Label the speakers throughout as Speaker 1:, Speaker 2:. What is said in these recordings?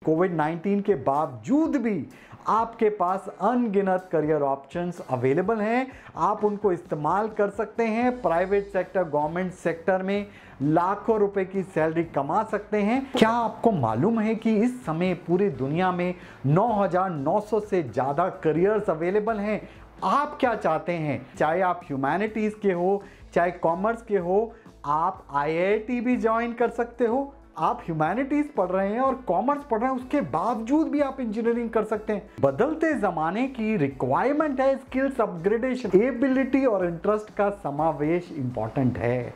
Speaker 1: कोविड-19 के बावजूद भी आपके पास अनगिनत करियर ऑप्शंस अवेलेबल हैं। आप उनको इस्तेमाल कर सकते हैं। प्राइवेट सेक्टर, गवर्नमेंट सेक्टर में लाखों रुपए की सैलरी कमा सकते हैं। क्या आपको मालूम है कि इस समय पूरी दुनिया में 9,900 से ज़्यादा करियर्स अवेलेबल हैं। आप क्या चाहते हैं? चाहे आप ह्यूमैनिटीज़ के हो, चाहे कॉमर्स के हो, आप आईआईटी भी ज्वाइन कर सकते हो। आप ह्यूमैनिटीज पढ़ रहे हैं और कॉमर्स पढ़ रहे हैं, उसके बावजूद भी आप इंजीनियरिंग कर सकते हैं। बदलते जमाने की रिक्वायरमेंट है स्किल्स अपग्रेडेशन, एबिलिटी और इंटरेस्ट का समावेश इंपॉर्टेंट है।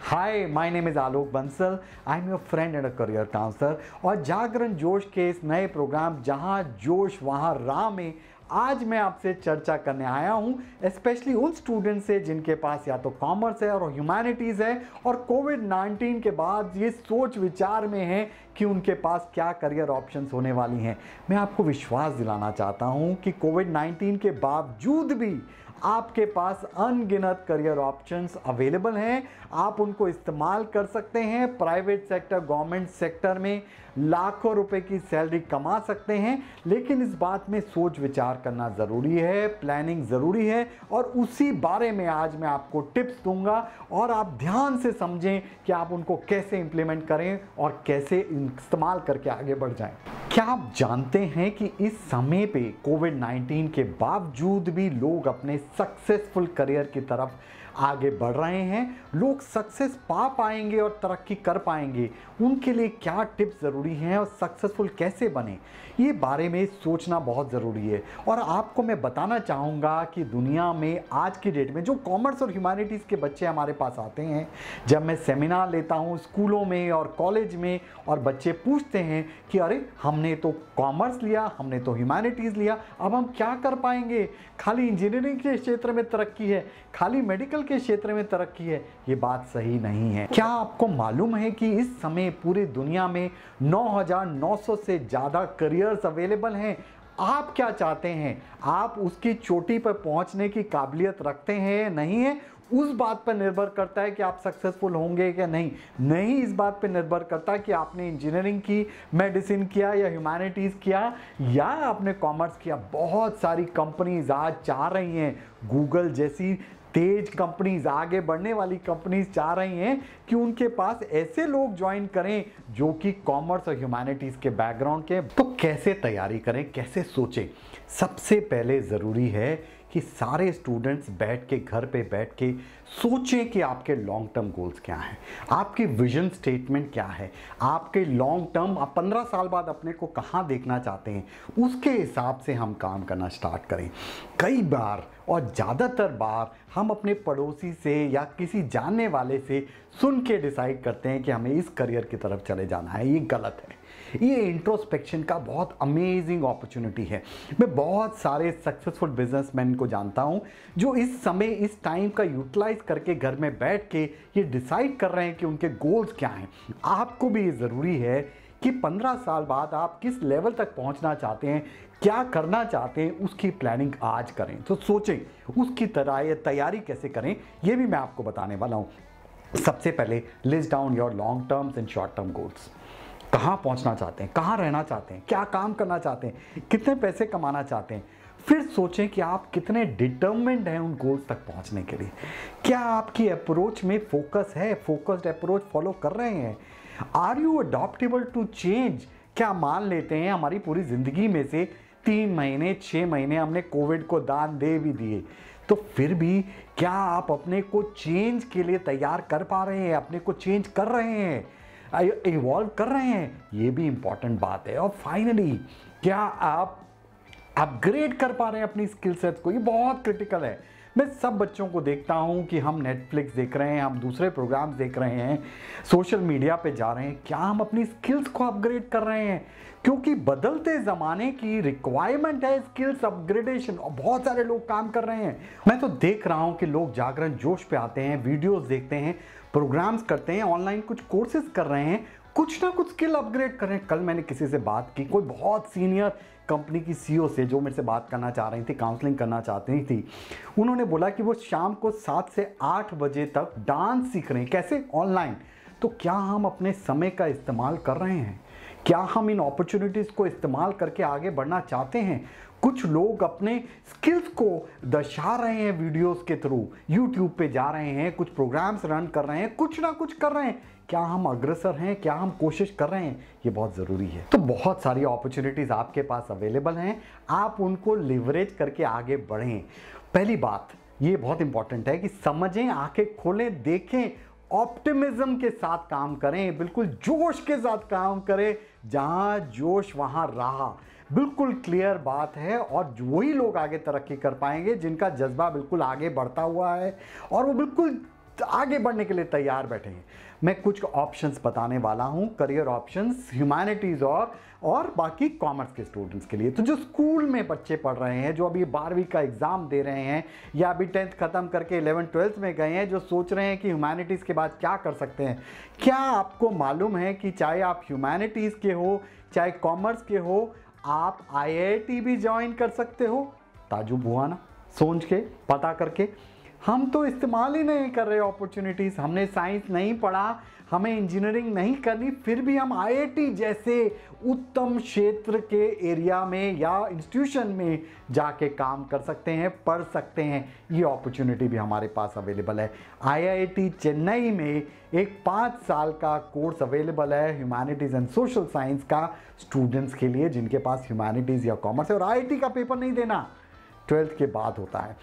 Speaker 1: Hi, my name is Alok Bansal. I am your friend and a career counsellor. और जागरण जोश के इस नए प्रोग्राम जहां जोश वहां राह में आज मैं आपसे चर्चा करने आया हूं, स्पेशली उन स्टूडेंट से जिनके पास या तो कॉमर्स है और ह्यूमैनिटीज़ है और कोविड-19 के बाद ये सोच विचार में है कि उनके पास क्या करियर ऑप्शंस होने वाली हैं। मैं आपको विश्वास दिलाना चाहता हूं कि कोविड-19 के बावजूद भी आपके पास अनगिनत करियर ऑप्शंस अवेलेबल हैं। आप उनको इस्तेमाल कर सकते हैं। प्राइवेट सेक्टर, गवर्नमेंट सेक्टर में लाखों रुपए की सैलरी कमा सकते हैं। लेकिन इस बात में सोच विचार करना ज़रूरी है, प्लानिंग ज़रूरी है और उसी बारे में आज मैं आपको टिप्स दूंगा और आप ध्यान से समझें कि आप उनको कैसे इंप्लीमेंट करें और कैसे इस्तेमाल करके आगे बढ़ जाएं। क्या आप जानते हैं कि इस समय पे कोविड-19 के बावजूद भी लोग अपने सक्सेसफुल करियर की तरफ आगे बढ़ रहे हैं? लोग सक्सेस पा पाएंगे और तरक्की कर पाएंगे, उनके लिए क्या टिप्स ज़रूरी हैं और सक्सेसफुल कैसे बने, ये बारे में सोचना बहुत ज़रूरी है। और आपको मैं बताना चाहूँगा कि दुनिया में आज की डेट में जो कॉमर्स और ह्यूमैनिटीज़ के बच्चे हमारे पास आते हैं, जब मैं सेमिनार लेता हूँ स्कूलों में और कॉलेज में और बच्चे पूछते हैं कि अरे हमने तो कॉमर्स लिया, हमने तो ह्यूमैनिटीज़ लिया, अब हम क्या कर पाएंगे? खाली इंजीनियरिंग के क्षेत्र में तरक्की है, खाली मेडिकल के क्षेत्र में तरक्की है। ये बात सही नहीं है। क्या आपको मालूम है कि इस समय पूरी दुनिया में 9,900 से ज़्यादा करियर्स अवेलेबल हैं? आप क्या चाहते हैं? आप उसकी चोटी पर पहुंचने की काबिलियत रखते हैं, नहीं है? उस बात पर निर्भर करता है कि आप सक्सेसफुल होंगे क्या नहीं। नहीं, इस बात पर निर्भर करता है कि आपने इंजीनियरिंग की, मेडिसिन किया या ह्यूमैनिटीज़ किया या आपने कॉमर्स किया। बहुत सारी कंपनीज आज चाह रही हैं, गूगल जैसी तेज कंपनीज, आगे बढ़ने वाली कंपनीज चाह रही हैं कि उनके पास ऐसे लोग ज्वाइन करें जो कि कॉमर्स और ह्यूमैनिटीज़ के बैकग्राउंड के। तो कैसे तैयारी करें, कैसे सोचें? सबसे पहले ज़रूरी है कि सारे स्टूडेंट्स बैठ के, घर पे बैठ के सोचें कि आपके लॉन्ग टर्म गोल्स क्या हैं, आपकी विजन स्टेटमेंट क्या है, आपके लॉन्ग टर्म, आप 15 साल बाद अपने को कहाँ देखना चाहते हैं, उसके हिसाब से हम काम करना स्टार्ट करें। कई बार और ज़्यादातर बार हम अपने पड़ोसी से या किसी जानने वाले से सुन के डिसाइड करते हैं कि हमें इस करियर की तरफ चले जाना है। ये गलत है। ये इंट्रोस्पेक्शन का बहुत अमेजिंग अपॉर्चुनिटी है। मैं बहुत सारे सक्सेसफुल बिजनेसमैन को जानता हूं जो इस समय, इस टाइम का यूटिलाइज करके घर में बैठ के ये डिसाइड कर रहे हैं कि उनके गोल्स क्या हैं। आपको भी ये ज़रूरी है कि 15 साल बाद आप किस लेवल तक पहुंचना चाहते हैं, क्या करना चाहते हैं, उसकी प्लानिंग आज करें। तो सोचें उसकी तरह ये तैयारी कैसे करें, ये भी मैं आपको बताने वाला हूं। सबसे पहले list down your long terms and short term goals. कहाँ पहुंचना चाहते हैं, कहाँ रहना चाहते हैं, क्या काम करना चाहते हैं, कितने पैसे कमाना चाहते हैं। फिर सोचें कि आप कितने डिटर्मिन्ड हैं उन गोल्स तक पहुंचने के लिए। क्या आपकी अप्रोच में फोकस है, फोकस्ड अप्रोच फॉलो कर रहे हैं? Are you adaptable to change? क्या मान लेते हैं हमारी पूरी जिंदगी में से 3 महीने, 6 महीने हमने कोविड को दान दे भी दिए, तो फिर भी क्या आप अपने को चेंज के लिए तैयार कर पा रहे हैं, अपने को चेंज कर रहे हैं, इवॉल्व कर रहे हैं? ये भी इंपॉर्टेंट बात है। और फाइनली, क्या आप अपग्रेड कर पा रहे हैं अपनी स्किल सेट्स को? ये बहुत क्रिटिकल है। मैं सब बच्चों को देखता हूं कि हम नेटफ्लिक्स देख रहे हैं, हम दूसरे प्रोग्राम्स देख रहे हैं, सोशल मीडिया पे जा रहे हैं, क्या हम अपनी स्किल्स को अपग्रेड कर रहे हैं? क्योंकि बदलते ज़माने की रिक्वायरमेंट है स्किल्स अपग्रेडेशन और बहुत सारे लोग काम कर रहे हैं। मैं तो देख रहा हूं कि लोग जागरण जोश पे आते हैं, वीडियोस देखते हैं, प्रोग्राम्स करते हैं, ऑनलाइन कुछ कोर्सेज कर रहे हैं, कुछ ना कुछ स्किल अपग्रेड करें। कल मैंने किसी से बात की, कोई बहुत सीनियर कंपनी की सीईओ से, जो मेरे से बात करना चाह रही थी, काउंसलिंग करना चाहती थी। उन्होंने बोला कि वो शाम को 7 से 8 बजे तक डांस सीख रहे हैं। कैसे? ऑनलाइन। तो क्या हम अपने समय का इस्तेमाल कर रहे हैं? क्या हम इन अपॉर्चुनिटीज़ को इस्तेमाल करके आगे बढ़ना चाहते हैं? कुछ लोग अपने स्किल्स को दर्शा रहे हैं वीडियोस के थ्रू, यूट्यूब पे जा रहे हैं, कुछ प्रोग्राम्स रन कर रहे हैं, कुछ ना कुछ कर रहे हैं। क्या हम अग्रसर हैं? क्या हम कोशिश कर रहे हैं? ये बहुत ज़रूरी है। तो बहुत सारी अपॉर्चुनिटीज़ आपके पास अवेलेबल हैं, आप उनको लिवरेज करके आगे बढ़ें। पहली बात ये बहुत इंपॉर्टेंट है कि समझें, आंखें खोलें, देखें, ऑप्टिमिज्म के साथ काम करें, बिल्कुल जोश के साथ काम करें। जहां जोश वहां राह, बिल्कुल क्लियर बात है। और वही लोग आगे तरक्की कर पाएंगे जिनका जज्बा बिल्कुल आगे बढ़ता हुआ है और वो बिल्कुल आगे बढ़ने के लिए तैयार बैठे हैं। मैं कुछ ऑप्शंस बताने वाला हूं, करियर ऑप्शंस ह्यूमैनिटीज़ और बाकी कॉमर्स के स्टूडेंट्स के लिए। तो जो स्कूल में बच्चे पढ़ रहे हैं, जो अभी 12वीं का एग्ज़ाम दे रहे हैं या अभी 10th ख़त्म करके 11th 12th में गए हैं, जो सोच रहे हैं कि ह्यूमैनिटीज़ के बाद क्या कर सकते हैं, क्या आपको मालूम है कि चाहे आप ह्यूमैनिटीज़ के हो चाहे कॉमर्स के हो, आप IIT भी ज्वाइन कर सकते हो? ताजुब हुआ ना सोच के, पता करके। हम तो इस्तेमाल ही नहीं कर रहे अपॉर्चुनिटीज़। हमने साइंस नहीं पढ़ा, हमें इंजीनियरिंग नहीं करनी, फिर भी हम IIT जैसे उत्तम क्षेत्र के एरिया में या इंस्टीट्यूशन में जाके काम कर सकते हैं, पढ़ सकते हैं। ये अपॉर्चुनिटी भी हमारे पास अवेलेबल है। IIT चेन्नई में एक 5 साल का कोर्स अवेलेबल है ह्यूमैनिटीज़ एंड सोशल साइंस का, स्टूडेंट्स के लिए जिनके पास ह्यूमैनिटीज़ या कॉमर्स है। और IIT का पेपर नहीं देना, 12th के बाद होता है।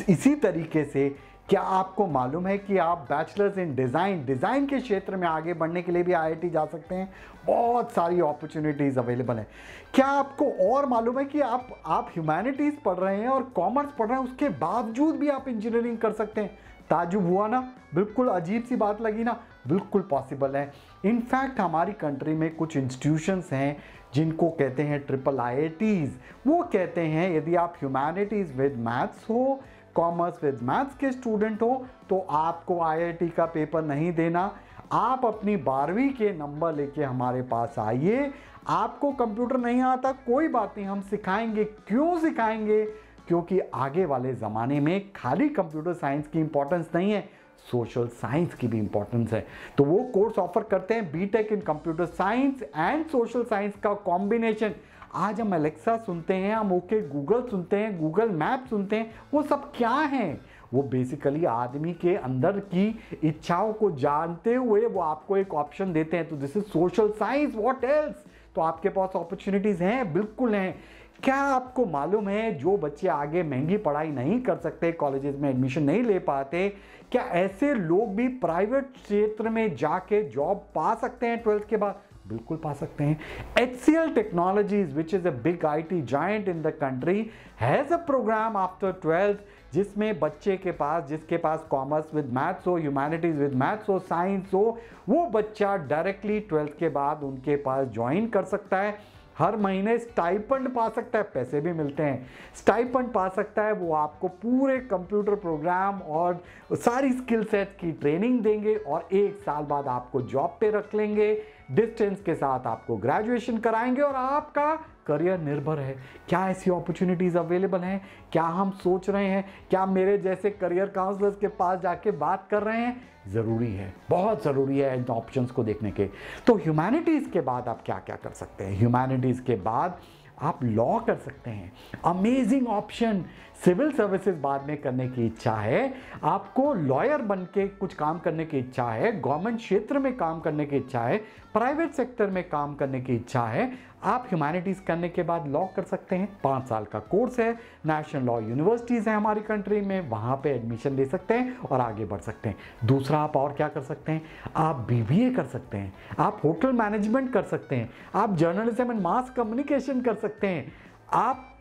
Speaker 1: इसी तरीके से क्या आपको मालूम है कि आप बैचलर्स इन डिज़ाइन के क्षेत्र में आगे बढ़ने के लिए भी IIT जा सकते हैं? बहुत सारी अपॉर्चुनिटीज़ अवेलेबल हैं। क्या आपको और मालूम है कि आप ह्यूमैनिटीज़ पढ़ रहे हैं और कॉमर्स पढ़ रहे हैं, उसके बावजूद भी आप इंजीनियरिंग कर सकते हैं? ताजुब हुआ ना? बिल्कुल अजीब सी बात लगी ना? बिल्कुल पॉसिबल है। इनफैक्ट हमारी कंट्री में कुछ इंस्टीट्यूशंस हैं जिनको कहते हैं ट्रिपल IITs। वो कहते हैं यदि आप ह्यूमैनिटीज़ विद मैथ्स हो, कॉमर्स विद मैथ्स के स्टूडेंट हो, तो आपको IIT का पेपर नहीं देना। आप अपनी 12वीं के नंबर लेके हमारे पास आइए। आपको कंप्यूटर नहीं आता, कोई बात नहीं, हम सिखाएंगे। क्यों सिखाएंगे? क्योंकि आगे वाले ज़माने में खाली कंप्यूटर साइंस की इंपॉर्टेंस नहीं है, सोशल साइंस की भी इंपॉर्टेंस है। तो वो कोर्स ऑफर करते हैं BTech in computer science and social science का कॉम्बिनेशन। आज हम एलेक्सा सुनते हैं, हम ओके गूगल सुनते हैं, गूगल मैप सुनते हैं, वो सब क्या हैं? वो बेसिकली आदमी के अंदर की इच्छाओं को जानते हुए वो आपको एक ऑप्शन देते हैं। तो this is social science, what else? तो आपके पास अपॉर्चुनिटीज़ हैं, बिल्कुल हैं। क्या आपको मालूम है जो बच्चे आगे महंगी पढ़ाई नहीं कर सकते, कॉलेजेस में एडमिशन नहीं ले पाते, क्या ऐसे लोग भी प्राइवेट क्षेत्र में जाके जॉब पा सकते हैं 12th के बाद? बिल्कुल पा सकते हैं। HCL Technologies, which is a big IT giant in the country, has a program after 12th जिसमें बच्चे के पास, जिसके पास कॉमर्स विद मैथ्स हो, ह्यूमैनिटीज़ विद मैथ्स हो, साइंस हो, वो बच्चा डायरेक्टली 12th के बाद उनके पास ज्वाइन कर सकता है। हर महीने स्टाइपेंड पा सकता है, पैसे भी मिलते हैं, स्टाइपेंड पा सकता है। वो आपको पूरे कंप्यूटर प्रोग्राम और सारी स्किल सेट की ट्रेनिंग देंगे और 1 साल बाद आपको जॉब पे रख लेंगे। डिस्टेंस के साथ आपको ग्रेजुएशन कराएंगे और आपका करियर निर्भर है। क्या ऐसी अपॉर्चुनिटीज़ अवेलेबल हैं? क्या हम सोच रहे हैं? क्या मेरे जैसे करियर काउंसलर्स के पास जाके बात कर रहे हैं? ज़रूरी है, बहुत ज़रूरी है इन ऑप्शंस को देखने के। तो ह्यूमैनिटीज़ के बाद आप क्या क्या कर सकते हैं? ह्यूमैनिटीज़ के बाद आप लॉ कर सकते हैं, अमेजिंग ऑप्शन। सिविल सर्विसेज बाद में करने की इच्छा है, आपको लॉयर बन के कुछ काम करने की इच्छा है, गवर्नमेंट क्षेत्र में काम करने की इच्छा है, प्राइवेट सेक्टर में काम करने की इच्छा है, आप ह्यूमैनिटीज़ करने के बाद लॉ कर सकते हैं। 5 साल का कोर्स है, नेशनल लॉ यूनिवर्सिटीज़ हैं हमारी कंट्री में, वहाँ पे एडमिशन ले सकते हैं और आगे बढ़ सकते हैं। दूसरा आप और क्या कर सकते हैं? आप BBA कर सकते हैं, आप होटल मैनेजमेंट कर सकते हैं, आप जर्नलिज्म एंड मास कम्युनिकेशन कर सकते हैं, आप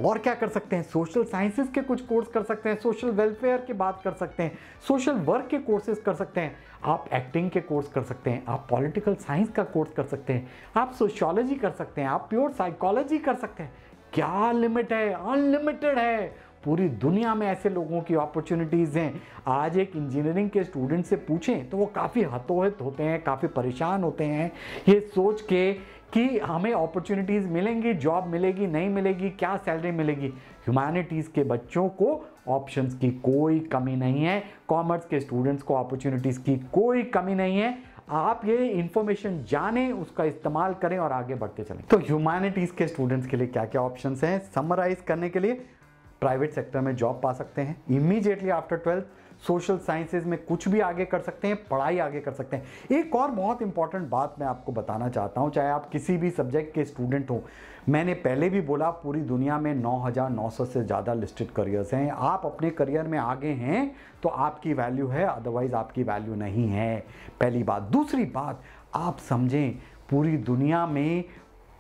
Speaker 1: और क्या कर सकते हैं? सोशल साइंसेस के कुछ कोर्स कर सकते हैं, सोशल वेलफेयर की बात कर सकते हैं, सोशल वर्क के कोर्सेज कर सकते हैं, आप एक्टिंग के कोर्स कर सकते हैं, आप पॉलिटिकल साइंस का कोर्स कर सकते हैं, आप सोशियोलॉजी कर सकते हैं, आप प्योर साइकोलॉजी कर सकते हैं। क्या लिमिट है? अनलिमिटेड है। पूरी दुनिया में ऐसे लोगों की अपॉर्चुनिटीज़ हैं। आज एक इंजीनियरिंग के स्टूडेंट से पूछें तो वो काफ़ी हतोहित होते हैं, काफ़ी परेशान होते हैं ये सोच के कि हमें अपॉर्चुनिटीज़ मिलेंगी, जॉब मिलेगी, नहीं मिलेगी, क्या सैलरी मिलेगी। ह्यूमैनिटीज़ के बच्चों को ऑप्शंस की कोई कमी नहीं है, कॉमर्स के स्टूडेंट्स को अपॉर्चुनिटीज़ की कोई कमी नहीं है। आप ये इंफॉर्मेशन जानें, उसका इस्तेमाल करें और आगे बढ़ते चलें। तो ह्यूमैनिटीज़ के स्टूडेंट्स के लिए क्या क्या ऑप्शंस हैं, समराइज करने के लिए, प्राइवेट सेक्टर में जॉब पा सकते हैं immediately after 12th, social sciences में कुछ भी आगे कर सकते हैं, पढ़ाई आगे कर सकते हैं। एक और बहुत इंपॉर्टेंट बात मैं आपको बताना चाहता हूं, चाहे आप किसी भी सब्जेक्ट के स्टूडेंट हो, मैंने पहले भी बोला पूरी दुनिया में 9,900 से ज़्यादा लिस्टेड करियर्स हैं। आप अपने करियर में आगे हैं तो आपकी वैल्यू है, अदरवाइज आपकी वैल्यू नहीं है, पहली बात। दूसरी बात, आप समझें पूरी दुनिया में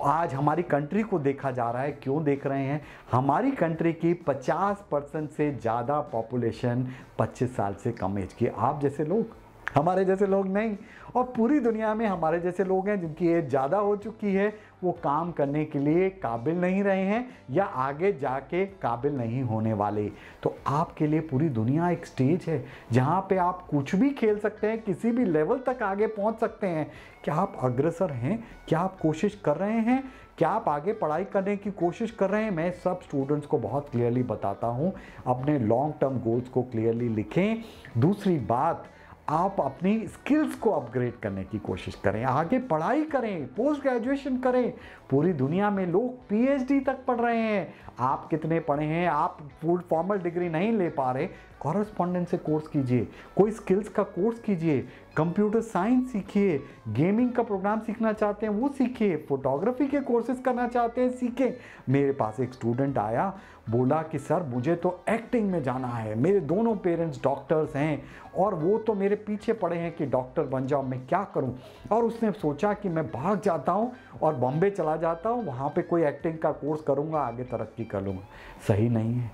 Speaker 1: आज हमारी कंट्री को देखा जा रहा है, क्यों देख रहे हैं, हमारी कंट्री की 50% से ज़्यादा पॉपुलेशन 25 साल से कम एज की। आप जैसे लोग, हमारे जैसे लोग नहीं। और पूरी दुनिया में हमारे जैसे लोग हैं जिनकी एज ज़्यादा हो चुकी है, वो काम करने के लिए काबिल नहीं रहे हैं या आगे जाके काबिल नहीं होने वाले। तो आपके लिए पूरी दुनिया एक स्टेज है जहाँ पे आप कुछ भी खेल सकते हैं, किसी भी लेवल तक आगे पहुँच सकते हैं। क्या आप अग्रसर हैं? क्या आप कोशिश कर रहे हैं? क्या आप आगे पढ़ाई करने की कोशिश कर रहे हैं? मैं सब स्टूडेंट्स को बहुत क्लियरली बताता हूँ, अपने लॉन्ग टर्म गोल्स को क्लियरली लिखें। दूसरी बात, आप अपनी स्किल्स को अपग्रेड करने की कोशिश करें, आगे पढ़ाई करें, पोस्ट ग्रेजुएशन करें। पूरी दुनिया में लोग पीएचडी तक पढ़ रहे हैं। आप कितने पढ़े हैं? आप फुल फॉर्मल डिग्री नहीं ले पा रहे, कॉरेस्पॉन्डेंस से कोर्स कीजिए, कोई स्किल्स का कोर्स कीजिए, कंप्यूटर साइंस सीखिए, गेमिंग का प्रोग्राम सीखना चाहते हैं वो सीखिए, फोटोग्राफी के कोर्सेज करना चाहते हैं सीखें। मेरे पास एक स्टूडेंट आया, बोला कि सर मुझे तो एक्टिंग में जाना है, मेरे दोनों पेरेंट्स डॉक्टर्स हैं और वो तो मेरे पीछे पड़े हैं कि डॉक्टर बन जाओ, मैं क्या करूं। और उसने सोचा कि मैं भाग जाता हूं और बॉम्बे चला जाता हूं, वहां पे कोई एक्टिंग का कोर्स करूंगा, आगे तरक्की कर लूंगा। सही नहीं है।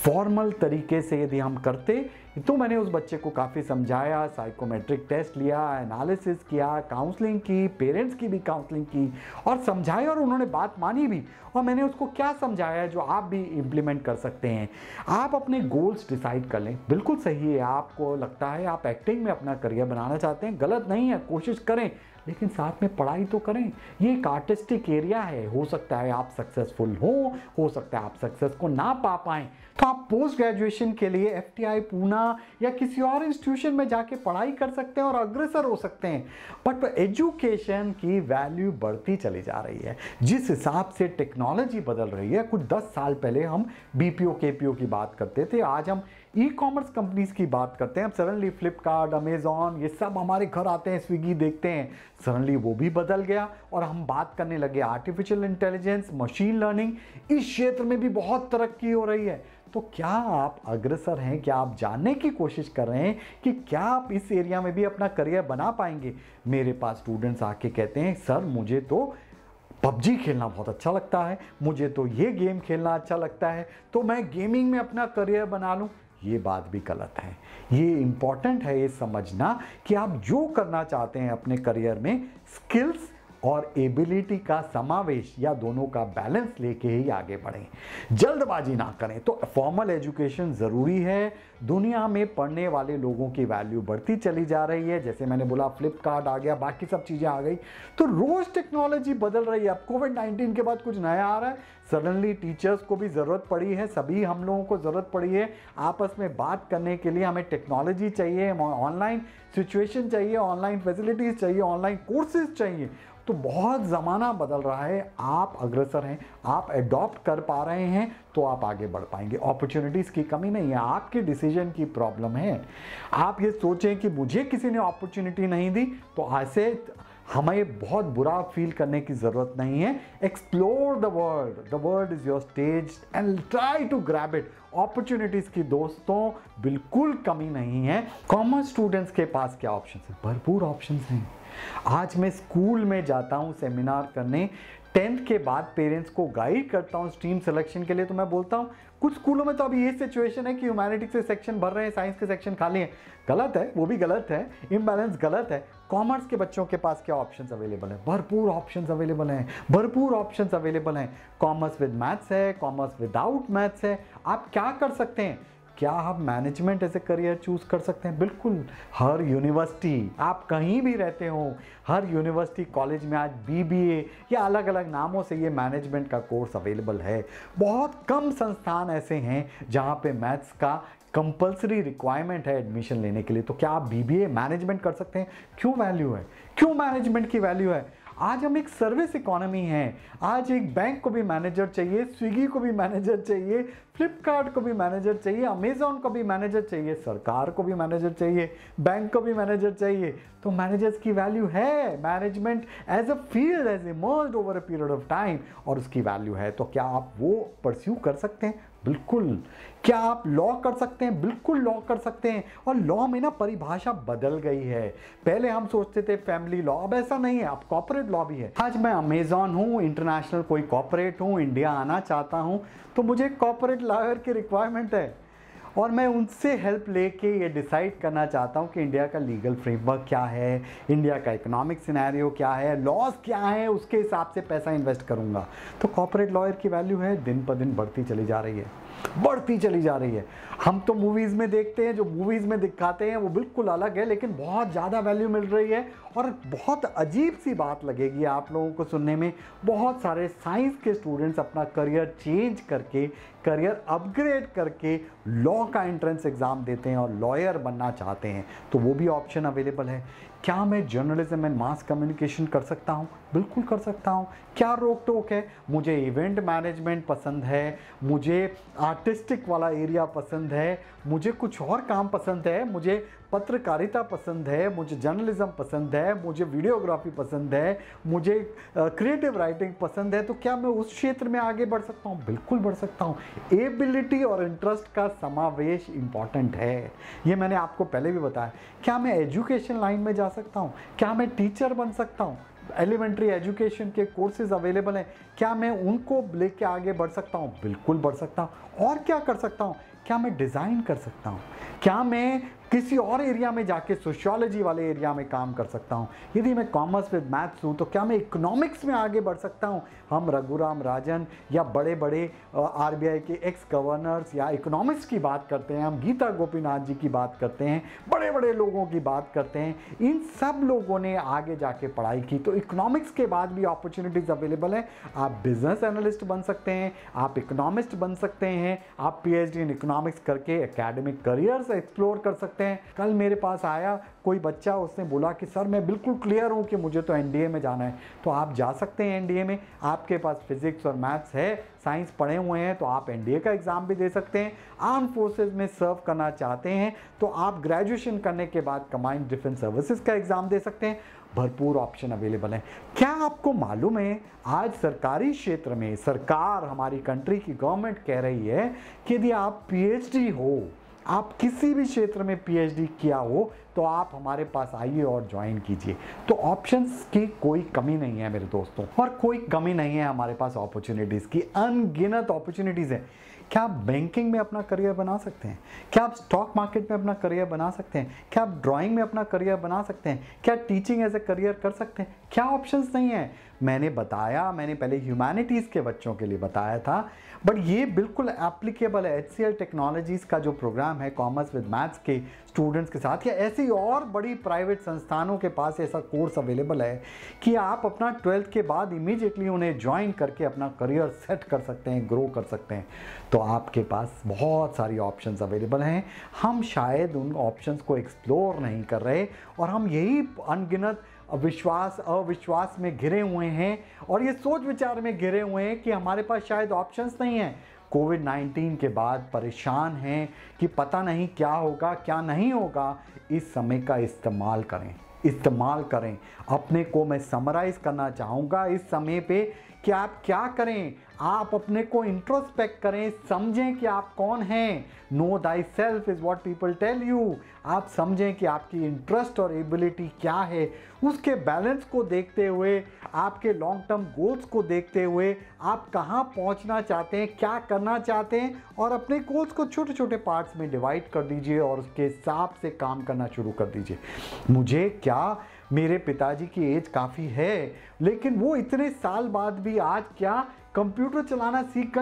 Speaker 1: फॉर्मल तरीके से यदि हम करते तो मैंने उस बच्चे को काफ़ी समझाया, साइकोमेट्रिक टेस्ट लिया, एनालिसिस किया, काउंसलिंग की, पेरेंट्स की भी काउंसलिंग की और समझाया, और उन्होंने बात मानी भी। और मैंने उसको क्या समझाया है जो आप भी इम्प्लीमेंट कर सकते हैं। आप अपने गोल्स डिसाइड कर लें, बिल्कुल सही है। आपको लगता है आप एक्टिंग में अपना करियर बनाना चाहते हैं, गलत नहीं है, कोशिश करें, लेकिन साथ में पढ़ाई तो करें। ये एक आर्टिस्टिक एरिया है, हो सकता है आप सक्सेसफुल हो सकता है आप सक्सेस को ना पा पाएं, तो आप पोस्ट ग्रेजुएशन के लिए एफटीआई पूना या किसी और इंस्टीट्यूशन में जाके पढ़ाई कर सकते हैं और अग्रसर हो सकते हैं। बट एजुकेशन की वैल्यू बढ़ती चली जा रही है, जिस हिसाब से टेक्नोलॉजी बदल रही है। कुछ 10 साल पहले हम बीपीओ केपीओ की बात करते थे, आज हम ई कॉमर्स कंपनीज की बात करते हैं। अब सडनली फ्लिपकार्ट, अमेजॉन, ये सब हमारे घर आते हैं, स्विगी देखते हैं, सडनली वो भी बदल गया और हम बात करने लगे आर्टिफिशियल इंटेलिजेंस, मशीन लर्निंग। इस क्षेत्र में भी बहुत तरक्की हो रही है। तो क्या आप अग्रसर हैं? क्या आप जानने की कोशिश कर रहे हैं कि क्या आप इस एरिया में भी अपना करियर बना पाएंगे? मेरे पास स्टूडेंट्स आके कहते हैं सर मुझे तो पबजी खेलना बहुत अच्छा लगता है, मुझे तो ये गेम खेलना अच्छा लगता है, तो मैं गेमिंग में अपना करियर बना लूं। ये बात भी गलत है। ये इंपॉर्टेंट है ये समझना कि आप जो करना चाहते हैं अपने करियर में, स्किल्स और एबिलिटी का समावेश या दोनों का बैलेंस लेके ही आगे बढ़ें, जल्दबाजी ना करें। तो फॉर्मल एजुकेशन ज़रूरी है। दुनिया में पढ़ने वाले लोगों की वैल्यू बढ़ती चली जा रही है। जैसे मैंने बोला फ्लिपकार्ट आ गया, बाकी सब चीज़ें आ गई, तो रोज़ टेक्नोलॉजी बदल रही है। अब कोविड-19 के बाद कुछ नया आ रहा है, सडनली टीचर्स को भी ज़रूरत पड़ी है, सभी हम लोगों को ज़रूरत पड़ी है आपस में बात करने के लिए। हमें टेक्नोलॉजी चाहिए, ऑनलाइन सिचुएशन चाहिए, ऑनलाइन फैसिलिटीज़ चाहिए, ऑनलाइन कोर्सेज चाहिए। तो बहुत ज़माना बदल रहा है। आप अग्रसर हैं, आप एडॉप्ट कर पा रहे हैं तो आप आगे बढ़ पाएंगे। अपॉर्चुनिटीज़ की कमी नहीं है, आपके डिसीजन की प्रॉब्लम है। आप ये सोचें कि मुझे किसी ने अपॉर्चुनिटी नहीं दी, तो ऐसे हमें बहुत बुरा फील करने की ज़रूरत नहीं है। Explore the world is your stage and try to grab it. Opportunities की दोस्तों बिल्कुल कमी नहीं है। कॉमर्स स्टूडेंट्स के पास क्या ऑप्शन है? भरपूर ऑप्शन हैं। आज मैं स्कूल में जाता हूँ सेमिनार करने, 10th के बाद पेरेंट्स को गाइड करता हूँ स्ट्रीम सिलेक्शन के लिए, तो मैं बोलता हूँ कुछ स्कूलों में तो अभी ये सिचुएशन है कि ह्यूमैनिटीज से सेक्शन भर रहे हैं, साइंस के सेक्शन खाली हैं। गलत है, वो भी गलत है, इम्बैलेंस गलत है। कॉमर्स के बच्चों के पास क्या ऑप्शंस अवेलेबल है? भरपूर ऑप्शंस अवेलेबल हैं, भरपूर ऑप्शंस अवेलेबल हैं। कॉमर्स विद मैथ्स है, कॉमर्स विदाउट मैथ्स है। आप क्या कर सकते हैं? क्या आप management as a career choose कर सकते हैं? बिल्कुल। हर यूनिवर्सिटी, आप कहीं भी रहते हो, हर यूनिवर्सिटी कॉलेज में आज बीबीए या अलग अलग नामों से ये मैनेजमेंट का कोर्स अवेलेबल है। बहुत कम संस्थान ऐसे हैं जहाँ पे मैथ्स का कंपलसरी रिक्वायरमेंट है एडमिशन लेने के लिए। तो क्या आप बीबीए मैनेजमेंट कर सकते हैं? क्यों वैल्यू है? क्यों मैनेजमेंट की वैल्यू है? आज हम एक सर्विस इकोनॉमी हैं। आज एक बैंक को भी मैनेजर चाहिए, स्विगी को भी मैनेजर चाहिए, फ्लिपकार्ट को भी मैनेजर चाहिए, अमेजॉन को भी मैनेजर चाहिए, सरकार को भी मैनेजर चाहिए, बैंक को भी मैनेजर चाहिए। तो मैनेजर्स की वैल्यू है। Management as a field has emerged over a period of time, और उसकी वैल्यू है। तो क्या आप वो परस्यू कर सकते हैं? बिल्कुल। क्या आप लॉ कर सकते हैं? बिल्कुल लॉ कर सकते हैं। और लॉ में ना परिभाषा बदल गई है। पहले हम सोचते थे फैमिली लॉ, अब ऐसा नहीं है, अब कॉर्पोरेट लॉ भी है। आज मैं अमेजॉन हूँ, इंटरनेशनल कोई कॉर्पोरेट हूँ, इंडिया आना चाहता हूँ, तो मुझे कॉर्पोरेट लॉयर की रिक्वायरमेंट है, और मैं उनसे हेल्प लेके ये डिसाइड करना चाहता हूँ कि इंडिया का लीगल फ्रेमवर्क क्या है, इंडिया का इकोनॉमिक सिनेरियो क्या है, लॉज क्या है, उसके हिसाब से पैसा इन्वेस्ट करूँगा। तो कॉर्पोरेट लॉयर की वैल्यू है दिन पर दिन बढ़ती चली जा रही है, बढ़ती चली जा रही है। हम तो मूवीज़ में देखते हैं, जो मूवीज़ में दिखाते हैं वो बिल्कुल अलग है, लेकिन बहुत ज़्यादा वैल्यू मिल रही है। और बहुत अजीब सी बात लगेगी आप लोगों को सुनने में, बहुत सारे साइंस के स्टूडेंट्स अपना करियर चेंज करके, करियर अपग्रेड करके लॉ का एंट्रेंस एग्ज़ाम देते हैं और लॉयर बनना चाहते हैं। तो वो भी ऑप्शन अवेलेबल है। क्या मैं जर्नलिज्म एंड मास कम्युनिकेशन कर सकता हूँ? बिल्कुल कर सकता हूँ। क्या रोक टोक है? मुझे इवेंट मैनेजमेंट पसंद है, मुझे आर्टिस्टिक वाला एरिया पसंद है, मुझे कुछ और काम पसंद है, मुझे पत्रकारिता पसंद है, मुझे जर्नलिज्म पसंद है, मुझे वीडियोग्राफी पसंद है, मुझे क्रिएटिव राइटिंग पसंद है। तो क्या मैं उस क्षेत्र में आगे बढ़ सकता हूँ? बिल्कुल बढ़ सकता हूँ। एबिलिटी और इंटरेस्ट का समावेश इंपॉर्टेंट है, ये मैंने आपको पहले भी बताया। क्या मैं एजुकेशन लाइन में जा सकता हूँ? क्या मैं टीचर बन सकता हूँ? एलिमेंट्री एजुकेशन के कोर्सेज अवेलेबल हैं, क्या मैं उनको लेके आगे बढ़ सकता हूँ? बिल्कुल बढ़ सकता हूँ। और क्या कर सकता हूँ? क्या मैं डिज़ाइन कर सकता हूँ? क्या मैं किसी और एरिया में जाके सोशियोलॉजी वाले एरिया में काम कर सकता हूँ? यदि मैं कॉमर्स विद मैथ्स हूँ तो क्या मैं इकोनॉमिक्स में आगे बढ़ सकता हूँ? हम रघुराम राजन या बड़े बड़े आरबीआई के एक्स गवर्नर्स या इकोनॉमिक्स की बात करते हैं, हम गीता गोपीनाथ जी की बात करते हैं, बड़े बड़े लोगों की बात करते हैं। इन सब लोगों ने आगे जाके पढ़ाई की। तो इकोनॉमिक्स के बाद भी अपॉर्चुनिटीज़ अवेलेबल है। आप बिजनेस एनालिस्ट बन सकते हैं, आप इकोनॉमिस्ट बन सकते हैं, आप पीएचडी इन इकोनॉमिक्स करके एकेडमिक करियर्स एक्सप्लोर कर सकते हैं। कल मेरे पास आया कोई बच्चा, उसने बोला कि सर मैं बिल्कुल क्लियर हूँ कि मुझे तो एनडीए में जाना है। तो आप जा सकते हैं एनडीए में, आपके पास फिजिक्स और मैथ्स है, साइंस पढ़े हुए हैं, तो आप एनडीए का एग्ज़ाम भी दे सकते हैं। आर्म फोर्सेज में सर्व करना चाहते हैं तो आप ग्रेजुएशन करने के बाद कंबाइंड डिफेंस सर्विसेज का एग्ज़ाम दे सकते हैं। भरपूर ऑप्शन अवेलेबल है। क्या आपको मालूम है आज सरकारी क्षेत्र में सरकार, हमारी कंट्री की गवर्नमेंट कह रही है कि यदि आप पीएचडी हो, आप किसी भी क्षेत्र में पीएचडी किया हो, तो आप हमारे पास आइए और ज्वाइन कीजिए। तो ऑप्शंस की कोई कमी नहीं है मेरे दोस्तों, और कोई कमी नहीं है हमारे पास अपॉर्चुनिटीज़ की, अनगिनत अपॉर्चुनिटीज़ है। क्या आप बैंकिंग में अपना करियर बना सकते हैं? क्या आप स्टॉक मार्केट में अपना करियर बना सकते हैं? क्या आप ड्राइंग में अपना करियर बना सकते हैं? क्या टीचिंग एज ए करियर कर सकते हैं? क्या ऑप्शंस नहीं है? मैंने बताया, मैंने पहले ह्यूमैनिटीज़ के बच्चों के लिए बताया था, बट ये बिल्कुल एप्लीकेबल है। HCL टेक्नोलॉजीज़ का जो प्रोग्राम है कॉमर्स विद मैथ्स के स्टूडेंट्स के साथ, या ऐसी और बड़ी प्राइवेट संस्थानों के पास ऐसा कोर्स अवेलेबल है कि आप अपना 12th के बाद इमीडिएटली उन्हें ज्वाइन करके अपना करियर सेट कर सकते हैं, ग्रो कर सकते हैं। तो आपके पास बहुत सारी ऑप्शंस अवेलेबल हैं। हम शायद उन ऑप्शंस को एक्सप्लोर नहीं कर रहे, और हम यही अनगिनत अविश्वास में घिरे हुए हैं, और ये सोच विचार में घिरे हुए हैं कि हमारे पास शायद ऑप्शंस नहीं हैं। कोविड-19 के बाद परेशान हैं कि पता नहीं क्या होगा क्या नहीं होगा। इस समय का इस्तेमाल करें, इस्तेमाल करें। अपने को मैं समराइज़ करना चाहूँगा इस समय पे कि आप क्या करें, आप अपने को इंट्रोस्पेक्ट करें, समझें कि आप कौन हैं। Know thyself is what people tell you. आप समझें कि आपकी इंटरेस्ट और एबिलिटी क्या है, उसके बैलेंस को देखते हुए, आपके लॉन्ग टर्म गोल्स को देखते हुए आप कहाँ पहुँचना चाहते हैं, क्या करना चाहते हैं, और अपने गोल्स को छोटे छोटे पार्ट्स में डिवाइड कर दीजिए और उसके हिसाब से काम करना शुरू कर दीजिए। मुझे क्या, मेरे पिताजी की एज काफ़ी है, लेकिन वो इतने साल बाद भी आज क्या कंप्यूटर चलाना सीख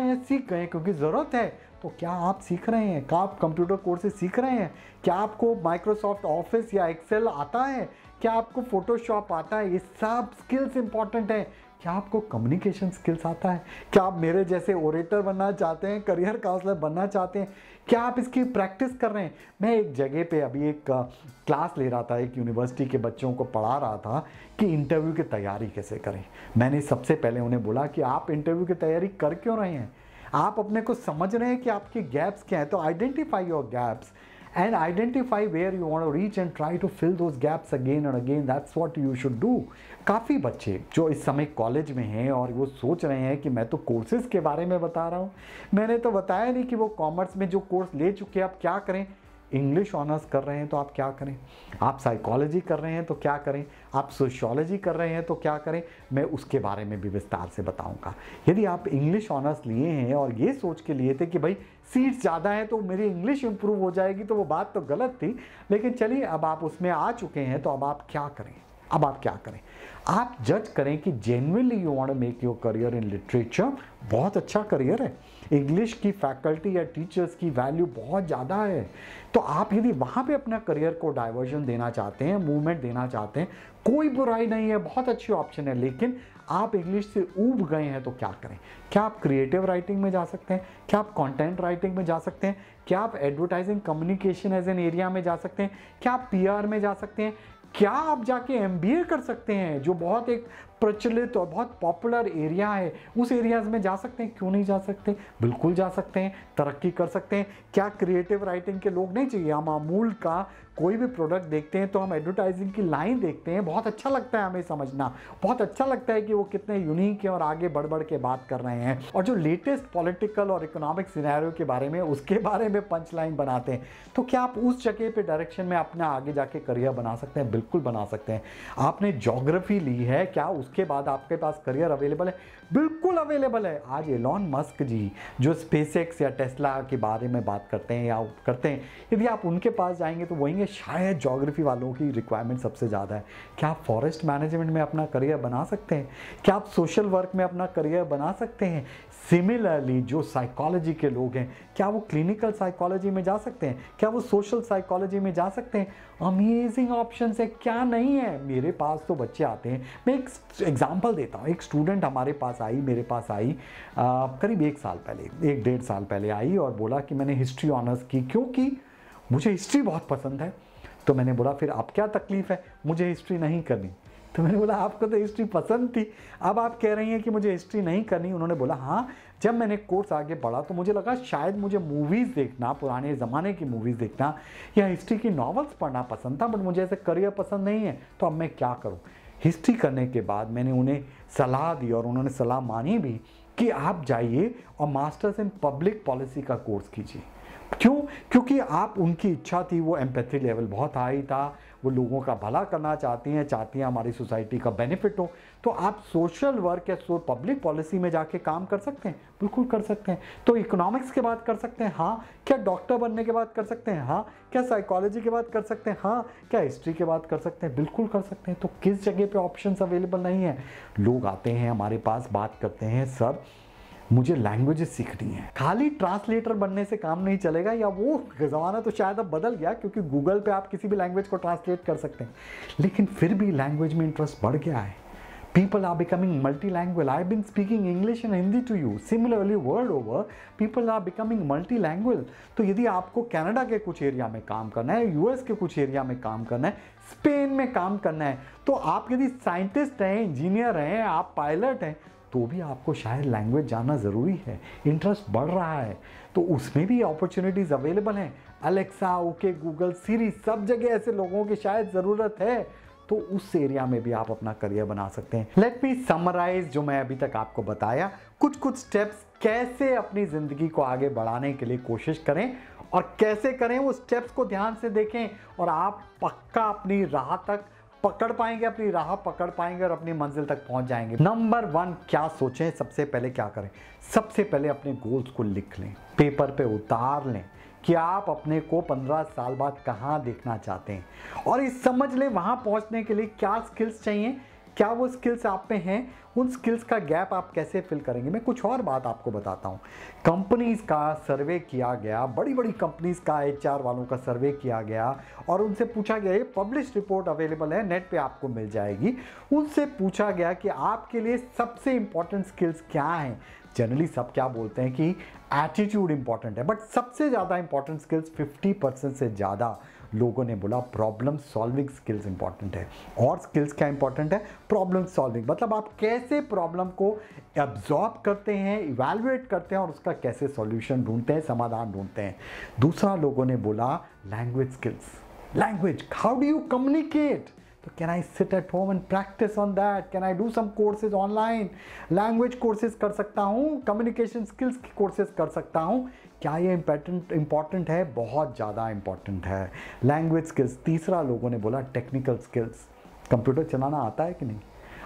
Speaker 1: गए क्योंकि ज़रूरत है। तो क्या आप सीख रहे हैं? क्या आप कंप्यूटर कोर्सेज सीख रहे हैं? क्या आपको माइक्रोसॉफ्ट ऑफिस या एक्सेल आता है? क्या आपको फोटोशॉप आता है? ये सब स्किल्स इंपॉर्टेंट है। क्या आपको कम्युनिकेशन स्किल्स आता है? क्या आप मेरे जैसे ओरेटर बनना चाहते हैं, करियर काउंसलर बनना चाहते हैं? क्या आप इसकी प्रैक्टिस कर रहे हैं? मैं एक जगह पे अभी एक क्लास ले रहा था, एक यूनिवर्सिटी के बच्चों को पढ़ा रहा था कि इंटरव्यू की तैयारी कैसे करें। मैंने सबसे पहले उन्हें बोला कि आप इंटरव्यू की तैयारी कर क्यों रहे हैं? आप अपने को समझ रहे हैं कि आपके गैप्स क्या हैं? तो identify your gaps and identify where you want to reach and try to fill those gaps again and again. That's what you should do. काफ़ी बच्चे जो इस समय कॉलेज में हैं और वो सोच रहे हैं कि मैं तो कोर्सेज के बारे में बता रहा हूँ, मैंने तो बताया नहीं कि वो कॉमर्स में जो कोर्स ले चुके हैं आप क्या करें। इंग्लिश ऑनर्स कर रहे हैं तो आप क्या करें, आप साइकोलॉजी कर रहे हैं तो क्या करें, आप सोशियोलॉजी कर रहे हैं तो क्या करें, मैं उसके बारे में भी विस्तार से बताऊंगा। यदि आप इंग्लिश ऑनर्स लिए हैं और ये सोच के लिए थे कि भाई सीट्स ज़्यादा हैं तो मेरी इंग्लिश इंप्रूव हो जाएगी, तो वो बात तो गलत थी। लेकिन चलिए, अब आप उसमें आ चुके हैं तो अब आप क्या करें? अब आप क्या करें? आप जज करें कि genuinely you want to make your career in literature. बहुत अच्छा करियर है, इंग्लिश की फैकल्टी या टीचर्स की वैल्यू बहुत ज़्यादा है। तो आप यदि वहाँ पे अपना करियर को डाइवर्जन देना चाहते हैं, मूवमेंट देना चाहते हैं, कोई बुराई नहीं है, बहुत अच्छी ऑप्शन है। लेकिन आप इंग्लिश से ऊब गए हैं तो क्या करें? क्या आप क्रिएटिव राइटिंग में जा सकते हैं? क्या आप कंटेंट राइटिंग में जा सकते हैं? क्या आप advertising communication as an area में जा सकते हैं? क्या आप पीआर में जा सकते हैं? क्या आप जाके एमबीए कर सकते हैं, जो बहुत एक प्रचलित और बहुत पॉपुलर एरिया है, उस एरियाज में जा सकते हैं? क्यों नहीं जा सकते? बिल्कुल जा सकते हैं, तरक्की कर सकते हैं। क्या क्रिएटिव राइटिंग के लोग नहीं चाहिए? हम अमूल का कोई भी प्रोडक्ट देखते हैं तो हम एडवर्टाइजिंग की लाइन देखते हैं, बहुत अच्छा लगता है हमें समझना, बहुत अच्छा लगता है कि वो कितने यूनिक है और आगे बढ़ बढ़ के बात कर रहे हैं, और जो लेटेस्ट पॉलिटिकल और इकोनॉमिक सिनेरियो के बारे में, उसके बारे में पंच लाइन बनाते हैं। तो क्या आप उस जगह पे डायरेक्शन में अपना आगे जाके करियर बना सकते हैं? बिल्कुल बना सकते हैं। आपने ज्योग्राफी ली है, क्या उसके बाद आपके पास करियर अवेलेबल है? बिल्कुल अवेलेबल है। आज एलॉन मस्क जी जो स्पेसएक्स या टेस्ला के बारे में बात करते हैं या करते हैं, यदि आप उनके पास जाएंगे तो वहीं शायद ज्योग्राफी वालों की रिक्वायरमेंट सबसे ज़्यादा है। क्या आप फॉरेस्ट मैनेजमेंट में अपना करियर बना सकते हैं? क्या आप सोशल वर्क में अपना करियर बना सकते हैं? सिमिलरली जो साइकोलॉजी के लोग हैं, क्या वो क्लिनिकल साइकोलॉजी में जा सकते हैं? क्या वो सोशल साइकोलॉजी में जा सकते हैं? अमेजिंग ऑप्शन है, क्या नहीं है। मेरे पास तो बच्चे आते हैं, मैं एक एग्जांपल देता हूँ। एक स्टूडेंट हमारे पास आई, मेरे पास आई करीब 1 साल पहले, 1-1.5 साल पहले आई और बोला कि मैंने हिस्ट्री ऑनर्स की क्योंकि मुझे हिस्ट्री बहुत पसंद है। तो मैंने बोला फिर अब क्या तकलीफ़ है, मुझे हिस्ट्री नहीं करनी। तो मैंने बोला आपको तो हिस्ट्री पसंद थी, अब आप कह रही हैं कि मुझे हिस्ट्री नहीं करनी। उन्होंने बोला हाँ, जब मैंने कोर्स आगे बढ़ा तो मुझे लगा शायद मुझे मूवीज़ देखना, पुराने ज़माने की मूवीज़ देखना या हिस्ट्री की नॉवेल्स पढ़ना पसंद था, बट मुझे ऐसे करियर पसंद नहीं है। तो अब मैं क्या करूँ? हिस्ट्री करने के बाद मैंने उन्हें सलाह दी और उन्होंने सलाह मानी भी कि आप जाइए और मास्टर्स इन पब्लिक पॉलिसी का कोर्स कीजिए। क्यों? क्योंकि आप, उनकी इच्छा थी, वो एम्पैथी लेवल बहुत हाई था, वो लोगों का भला करना चाहती हैं हमारी सोसाइटी का बेनिफिट हो। तो आप सोशल वर्क या पब्लिक पॉलिसी में जाके काम कर सकते हैं, बिल्कुल कर सकते हैं। तो इकोनॉमिक्स के बाद कर सकते हैं, हाँ। क्या डॉक्टर बनने के बाद कर सकते हैं? हाँ। क्या साइकोलॉजी के बाद कर सकते हैं? हाँ। क्या हिस्ट्री के बाद कर सकते हैं? बिल्कुल कर सकते हैं। तो किस जगह पे ऑप्शंस अवेलेबल नहीं है? लोग आते हैं हमारे पास, बात करते हैं, सर मुझे लैंग्वेजेस सीखनी है। खाली ट्रांसलेटर बनने से काम नहीं चलेगा, या वो ज़माना तो शायद अब बदल गया क्योंकि गूगल पे आप किसी भी लैंग्वेज को ट्रांसलेट कर सकते हैं, लेकिन फिर भी लैंग्वेज में इंटरेस्ट बढ़ गया है। People are becoming multilingual. I've been speaking English and Hindi to you. Similarly, world over, people are becoming multilingual. तो यदि आपको कनाडा के कुछ एरिया में काम करना है, यूएस के कुछ एरिया में काम करना है, स्पेन में काम करना है, तो आप यदि साइंटिस्ट हैं, इंजीनियर हैं, आप पायलट हैं, तो भी आपको शायद लैंग्वेज जानना ज़रूरी है। इंटरेस्ट बढ़ रहा है तो उसमें भी अपॉर्चुनिटीज़ अवेलेबल हैं। अलेक्सा, ओके गूगल, सीरी, सब जगह ऐसे लोगों की शायद ज़रूरत है। तो उस एरिया में भी आप अपना करियर बना सकते हैं। लेट मी समराइज जो मैं अभी तक आपको बताया, कुछ स्टेप्स कैसे अपनी ज़िंदगी को आगे बढ़ाने के लिए कोशिश करें और कैसे करें, वो स्टेप्स को ध्यान से देखें और आप पक्का अपनी राह तक पकड़ पाएंगे, अपनी राह पकड़ पाएंगे और अपनी मंजिल तक पहुंच जाएंगे। नंबर 1 क्या सोचें, सबसे पहले क्या करें? सबसे पहले अपने गोल्स को लिख लें, पेपर पे उतार लें कि आप अपने को 15 साल बाद कहाँ देखना चाहते हैं और इस समझ लें वहाँ पहुँचने के लिए क्या स्किल्स चाहिए, क्या वो स्किल्स आप में हैं, उन स्किल्स का गैप आप कैसे फिल करेंगे। मैं कुछ और बात आपको बताता हूँ। कंपनीज़ का सर्वे किया गया, बड़ी बड़ी कंपनीज़ का HR वालों का सर्वे किया गया और उनसे पूछा गया, ये पब्लिश रिपोर्ट अवेलेबल है, नेट पे आपको मिल जाएगी। उनसे पूछा गया कि आपके लिए सबसे इंपॉर्टेंट स्किल्स क्या हैं। जनरली सब क्या बोलते हैं कि एटीट्यूड इंपॉर्टेंट है, बट सबसे ज़्यादा इंपॉर्टेंट स्किल्स 50% से ज़्यादा लोगों ने बोला प्रॉब्लम सॉल्विंग स्किल्स इंपॉर्टेंट है। और स्किल्स क्या इंपॉर्टेंट है? प्रॉब्लम सॉल्विंग, मतलब आप कैसे प्रॉब्लम को एब्जॉर्ब करते हैं, इवैल्यूएट करते हैं और उसका कैसे सॉल्यूशन ढूंढते हैं, समाधान ढूंढते हैं। दूसरा लोगों ने बोला language skills, language, how do you communicate. तो can I sit at home and practise on that, can I do some courses online, language courses कर सकता हूँ, कम्युनिकेशन स्किल्स की कोर्सेज कर सकता हूँ। क्या ये इंपॉर्टेंट है? बहुत ज़्यादा इंपॉर्टेंट है लैंग्वेज स्किल्स। तीसरा लोगों ने बोला टेक्निकल स्किल्स, कंप्यूटर चलाना आता है कि नहीं?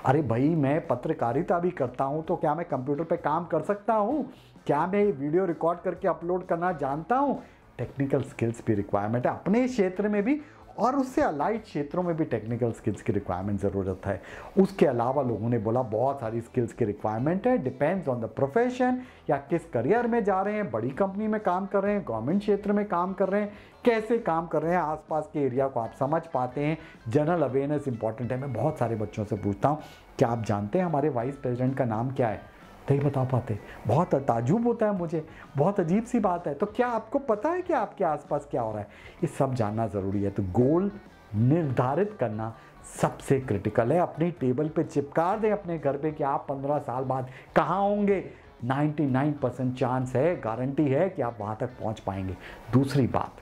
Speaker 1: अरे भाई मैं पत्रकारिता भी करता हूँ, तो क्या मैं कंप्यूटर पे काम कर सकता हूँ? क्या मैं वीडियो रिकॉर्ड करके अपलोड करना जानता हूँ? टेक्निकल स्किल्स भी रिक्वायरमेंट है अपने क्षेत्र में भी और उससे अलाइड क्षेत्रों में भी टेक्निकल स्किल्स की रिक्वायरमेंट ज़रूरत है। उसके अलावा लोगों ने बोला बहुत सारी स्किल्स की रिक्वायरमेंट है, डिपेंड्स ऑन द प्रोफेशन, या किस करियर में जा रहे हैं, बड़ी कंपनी में काम कर रहे हैं, गवर्नमेंट क्षेत्र में काम कर रहे हैं, कैसे काम कर रहे हैं, आसपास के एरिया को आप समझ पाते हैं। जनरल अवेयरनेस इंपॉर्टेंट है। मैं बहुत सारे बच्चों से पूछता हूँ, क्या आप जानते हैं हमारे वाइस प्रेसिडेंट का नाम क्या है? नहीं बता पाते, बहुत ताज्जुब होता है मुझे, बहुत अजीब सी बात है। तो क्या आपको पता है कि आपके आसपास क्या हो रहा है? ये सब जानना ज़रूरी है। तो गोल निर्धारित करना सबसे क्रिटिकल है। अपनी टेबल पे चिपका दें अपने घर पे कि आप 15 साल बाद कहाँ होंगे। 99% चांस है, गारंटी है कि आप वहाँ तक पहुँच पाएंगे। दूसरी बात,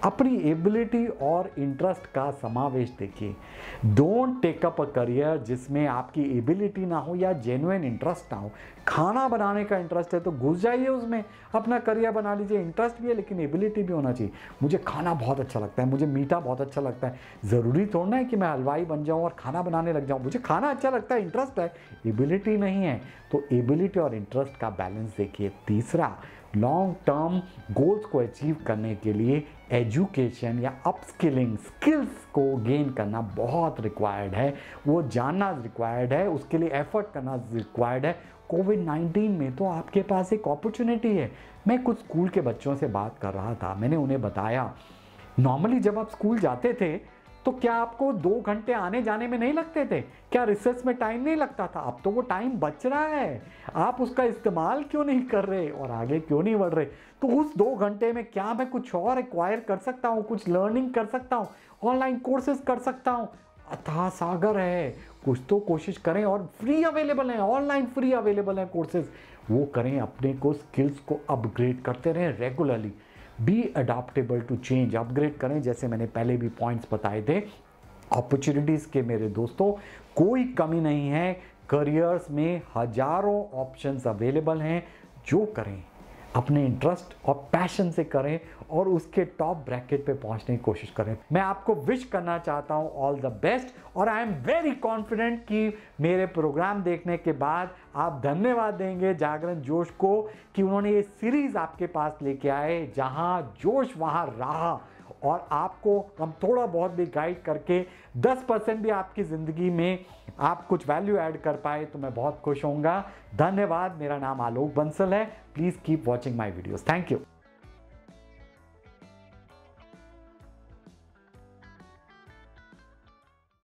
Speaker 1: अपनी एबिलिटी और इंटरेस्ट का समावेश देखिए। Don't take up a career जिसमें आपकी एबिलिटी ना हो या जेन्युइन इंटरेस्ट ना हो। खाना बनाने का इंटरेस्ट है तो घुस जाइए उसमें, अपना करियर बना लीजिए। इंटरेस्ट भी है लेकिन एबिलिटी भी होना चाहिए। मुझे खाना बहुत अच्छा लगता है, मुझे मीठा बहुत अच्छा लगता है, ज़रूरी थोड़ा है कि मैं हलवाई बन जाऊँ और खाना बनाने लग जाऊँ। मुझे खाना अच्छा लगता है, इंटरेस्ट है, एबिलिटी नहीं है। तो एबिलिटी और इंटरेस्ट का बैलेंस देखिए। तीसरा, लॉन्ग टर्म गोल्स को अचीव करने के लिए एजुकेशन या अपस्किलिंग, स्किल्स को गेन करना बहुत रिक्वायर्ड है, वो जानना रिक्वायर्ड है, उसके लिए एफर्ट करना रिक्वायर्ड है। कोविड-19 में तो आपके पास एक अपॉर्चुनिटी है। मैं कुछ स्कूल के बच्चों से बात कर रहा था, मैंने उन्हें बताया नॉर्मली जब आप स्कूल जाते थे तो क्या आपको 2 घंटे आने जाने में नहीं लगते थे? क्या रिसर्च में टाइम नहीं लगता था? अब तो वो टाइम बच रहा है, आप उसका इस्तेमाल क्यों नहीं कर रहे और आगे क्यों नहीं बढ़ रहे? तो उस 2 घंटे में क्या मैं कुछ और एक्वायर कर सकता हूँ, कुछ लर्निंग कर सकता हूँ, ऑनलाइन कोर्सेज कर सकता हूँ? अथाह सागर है, कुछ तो कोशिश करें। और फ्री अवेलेबल है, ऑनलाइन फ्री अवेलेबल है कोर्सेज, वो करें। अपने को स्किल्स को अपग्रेड करते रहें regularly. Be adaptable to change, upgrade करें। जैसे मैंने पहले भी पॉइंट्स बताए थे, अपॉर्चुनिटीज़ के मेरे दोस्तों कोई कमी नहीं है। करियर्स में हजारों ऑप्शंस अवेलेबल हैं। जो करें अपने इंटरेस्ट और पैशन से करें और उसके टॉप ब्रैकेट पे पहुंचने की कोशिश करें। मैं आपको विश करना चाहता हूं ऑल द बेस्ट और आई एम वेरी कॉन्फिडेंट कि मेरे प्रोग्राम देखने के बाद आप धन्यवाद देंगे जागरण जोश को कि उन्होंने ये सीरीज आपके पास लेके आए, जहां जोश वहां राह, और आपको हम थोड़ा बहुत भी गाइड करके 10% भी आपकी ज़िंदगी में आप कुछ वैल्यू ऐड कर पाए तो मैं बहुत खुश होऊंगा। धन्यवाद। मेरा नाम आलोक बंसल है। Please keep watching my videos. Thank you.